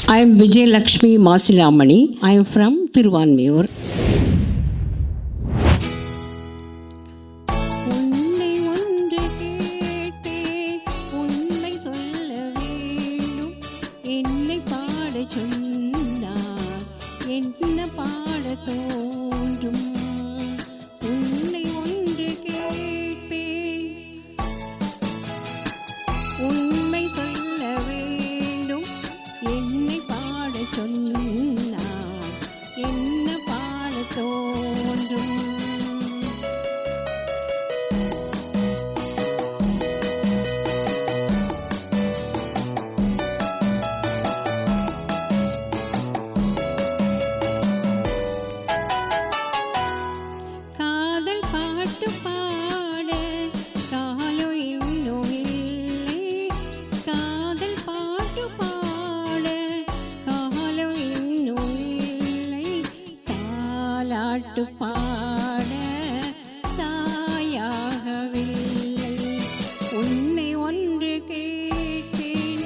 I am Vijay Lakshmi Masilamani. I am from Thiruvanmiyur. பாட தாயாகவில்லை. உன்னை ஒன்று கேட்டேன்,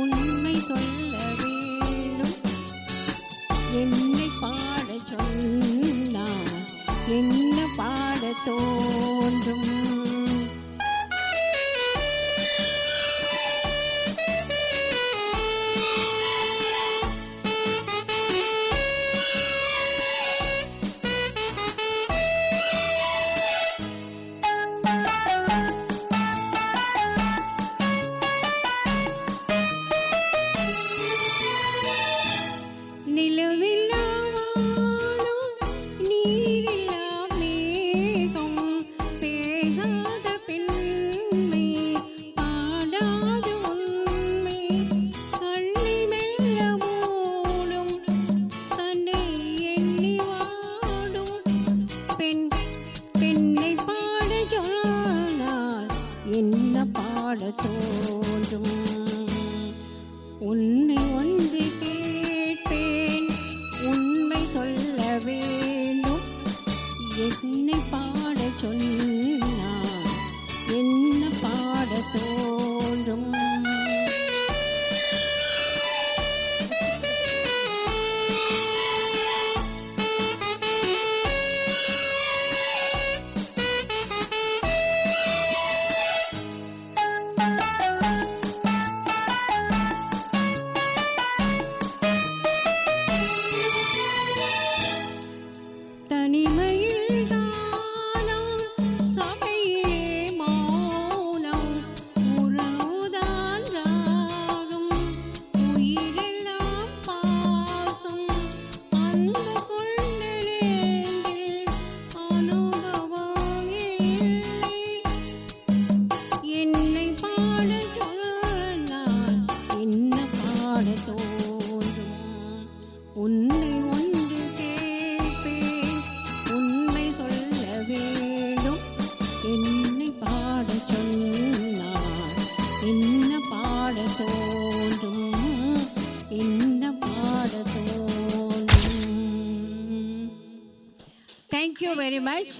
உண்மை சொல்ல வேண்டும். என்னை பாட சொன்னான், என்ன பாட தோன்றும். என்ன பாட தோன்றும். உன்னை ஒன்று கேட்பேன், உண்மை சொல்ல வேண்டும். என்னை பாட சொன்னான், என்ன பாட தோன்றும். உன்னை ஒன்று கேட்பேன், உண்மை சொல்ல வேண்டும். என்னை பாட சொன்னான், என்ன பாட தோன்றும், என்ன பாட தோன்றும். Thank you very much.